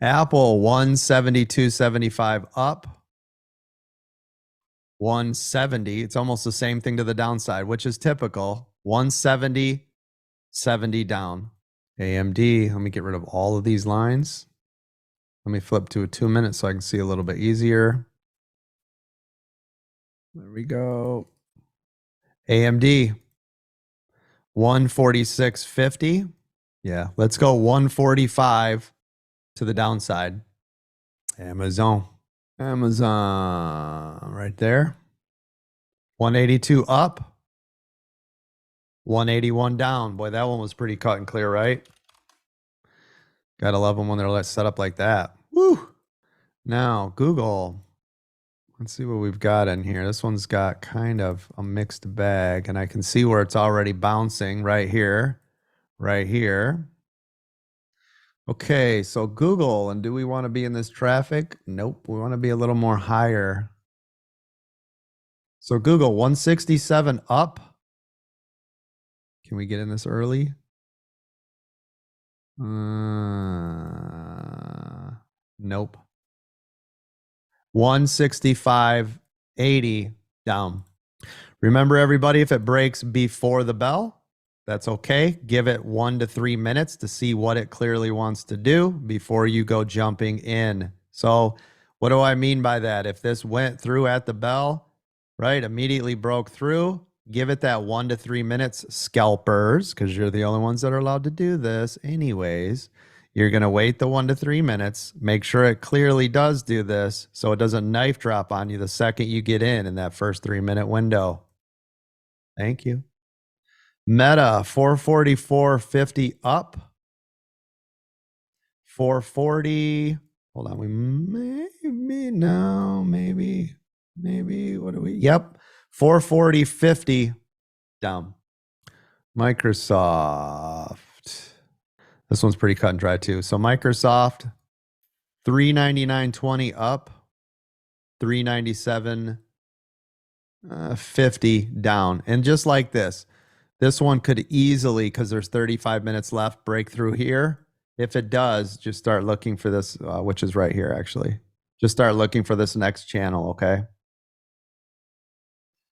Apple 172.75 up. 170. It's almost the same thing to the downside, which is typical. 170, 70 down. AMD, let me get rid of all of these lines. Let me flip to a 2 minute so I can see a little bit easier. There we go. AMD 146.50. Yeah, let's go 145 to the downside. Amazon right there. 182 up. 181 down. Boy, that one was pretty cut and clear, right? Gotta love them when they're set up like that. Woo! Now, Google. Let's see what we've got in here. This one's got kind of a mixed bag, and I can see where it's already bouncing right here. Right here. Okay, so Google, and do we want to be in this traffic? Nope, we want to be a little more higher. So Google, 167 up. Can we get in this early? Nope. 165.80 down. Remember, everybody, if it breaks before the bell, that's okay. Give it 1 to 3 minutes to see what it clearly wants to do before you go jumping in. So what do I mean by that? If this went through at the bell, right, immediately broke through, give it that 1 to 3 minutes, scalpers, because you're the only ones that are allowed to do this anyways. You're going to wait the 1 to 3 minutes, make sure it clearly does do this so it doesn't knife drop on you the second you get in that first 3 minute window. Thank you. Meta 444.50 up. 440. Hold on. We maybe what do we? Yep. 440.50 down. Microsoft. This one's pretty cut and dry too. So Microsoft 399.20 up. 397.50 down. And just like this one could easily, because there's 35 minutes left, break through here. If it does, just start looking for this, which is right here, actually. Just start looking for this next channel, okay?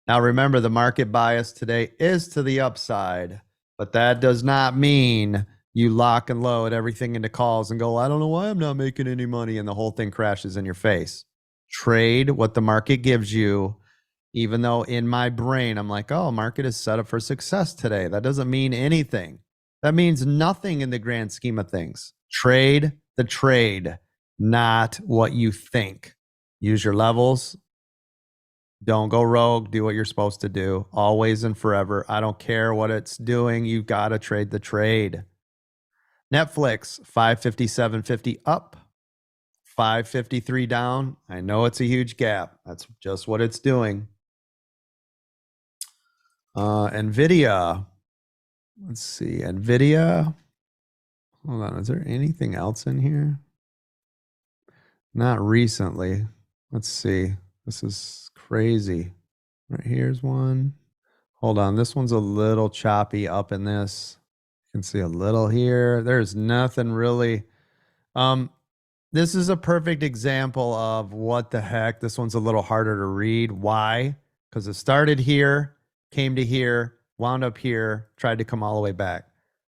Now, remember, the market bias today is to the upside, but that does not mean you lock and load everything into calls and go, I don't know why I'm not making any money, and the whole thing crashes in your face. Trade what the market gives you. Even though in my brain, I'm like, oh, market is set up for success today. That doesn't mean anything. That means nothing in the grand scheme of things. Trade the trade, not what you think. Use your levels. Don't go rogue. Do what you're supposed to do. Always and forever. I don't care what it's doing. You've got to trade the trade. Netflix, 557.50 up. 553 down. I know it's a huge gap. That's just what it's doing. NVIDIA. Let's see. NVIDIA. Hold on. Is there anything else in here? Not recently. Let's see. This is crazy. Right here's one. Hold on. This one's a little choppy up in this. You can see a little here. There's nothing really. This is a perfect example of what the heck. This one's a little harder to read. Why? Because it started here, came to here, wound up here, tried to come all the way back.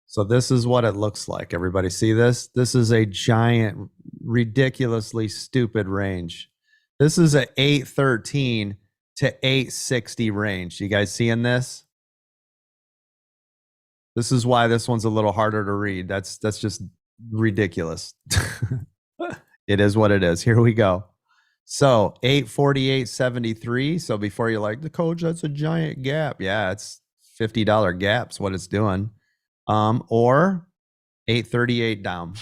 So this is what it looks like. Everybody see this? This is a giant, ridiculously stupid range. This is a 813 to 860 range. You guys seeing this? This is why this one's a little harder to read. That's just ridiculous. It is what it is. Here we go. So 848.73. So before you're like, the coach, that's a giant gap. Yeah, it's $50 gaps what it's doing. Or 838 down.